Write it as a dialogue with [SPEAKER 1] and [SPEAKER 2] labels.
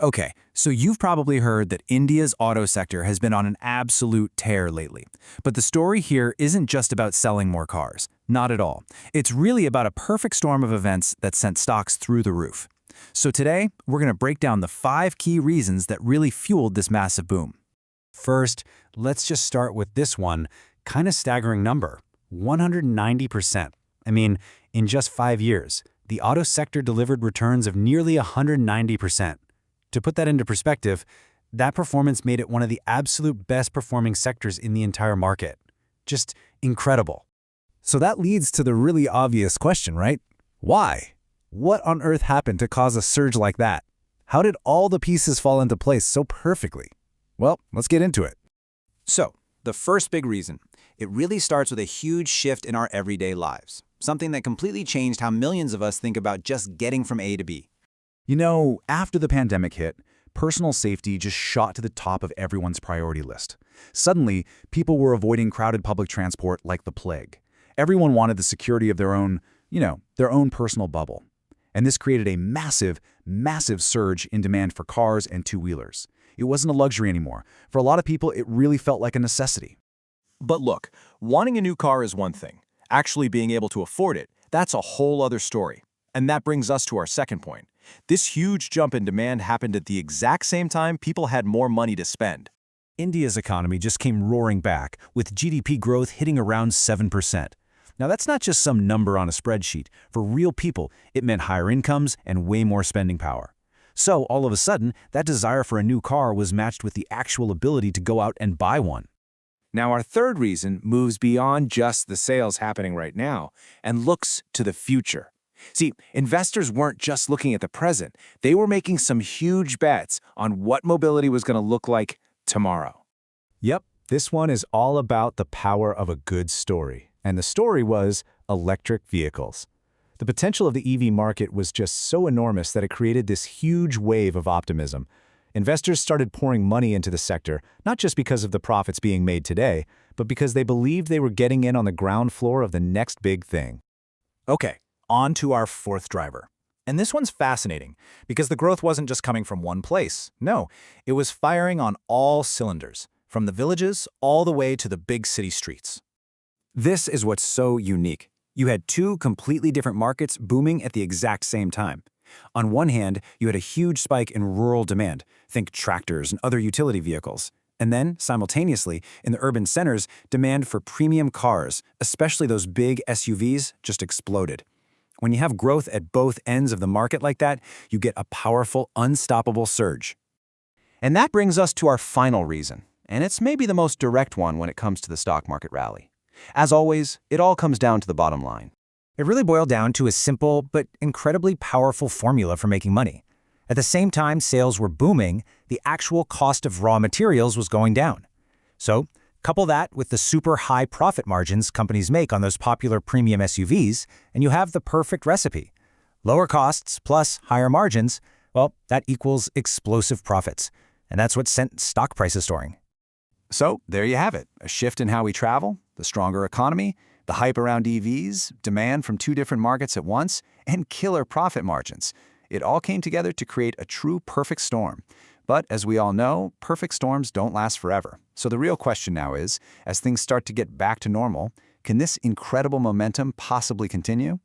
[SPEAKER 1] Okay, so you've probably heard that India's auto sector has been on an absolute tear lately. But the story here isn't just about selling more cars. Not at all. It's really about a perfect storm of events that sent stocks through the roof. So today, we're going to break down the 5 key reasons that really fueled this massive boom.
[SPEAKER 2] First, let's just start with this one, kind of staggering number, 190%. I mean, in just 5 years, the auto sector delivered returns of nearly 190%. To put that into perspective, that performance made it one of the absolute best performing sectors in the entire market. Just incredible.
[SPEAKER 3] So that leads to the really obvious question, right? Why? What on earth happened to cause a surge like that? How did all the pieces fall into place so perfectly? Well, let's get into it.
[SPEAKER 1] So, the first big reason, it really starts with a huge shift in our everyday lives. Something that completely changed how millions of us think about just getting from A to B.
[SPEAKER 3] You know, after the pandemic hit, personal safety just shot to the top of everyone's priority list. Suddenly, people were avoiding crowded public transport like the plague. Everyone wanted the security of their own, their own personal bubble. And this created a massive, massive surge in demand for cars and two-wheelers. It wasn't a luxury anymore. For a lot of people, it really felt like a necessity.
[SPEAKER 4] But look, wanting a new car is one thing. Actually being able to afford it, that's a whole other story. And that brings us to our second point. This huge jump in demand happened at the exact same time people had more money to spend.
[SPEAKER 3] India's economy just came roaring back, with GDP growth hitting around 7%. Now, that's not just some number on a spreadsheet. For real people, it meant higher incomes and way more spending power. So, all of a sudden, that desire for a new car was matched with the actual ability to go out and buy one.
[SPEAKER 5] Now, our third reason moves beyond just the sales happening right now and looks to the future. See, investors weren't just looking at the present. They were making some huge bets on what mobility was going to look like tomorrow.
[SPEAKER 2] Yep, this one is all about the power of a good story. And the story was electric vehicles. The potential of the EV market was just so enormous that it created this huge wave of optimism. Investors started pouring money into the sector, not just because of the profits being made today, but because they believed they were getting in on the ground floor of the next big thing.
[SPEAKER 1] Okay, on to our fourth driver. And this one's fascinating, because the growth wasn't just coming from one place. No, it was firing on all cylinders, from the villages all the way to the big city streets. This is what's so unique. You had 2 completely different markets booming at the exact same time. On one hand, you had a huge spike in rural demand, think tractors and other utility vehicles. And then, simultaneously, in the urban centers, demand for premium cars, especially those big SUVs, just exploded. When you have growth at both ends of the market like that, you get a powerful, unstoppable surge.
[SPEAKER 4] And that brings us to our final reason, and it's maybe the most direct one when it comes to the stock market rally. As always, it all comes down to the bottom line.
[SPEAKER 1] It really boiled down to a simple but incredibly powerful formula for making money. At the same time sales were booming, the actual cost of raw materials was going down. So, couple that with the super high profit margins companies make on those popular premium SUVs, and you have the perfect recipe. Lower costs plus higher margins, well, that equals explosive profits. And that's what sent stock prices soaring.
[SPEAKER 4] So, there you have it. A shift in how we travel, the stronger economy, the hype around EVs, demand from 2 different markets at once, and killer profit margins. It all came together to create a true perfect storm. But as we all know, perfect storms don't last forever. So the real question now is, as things start to get back to normal, can this incredible momentum possibly continue?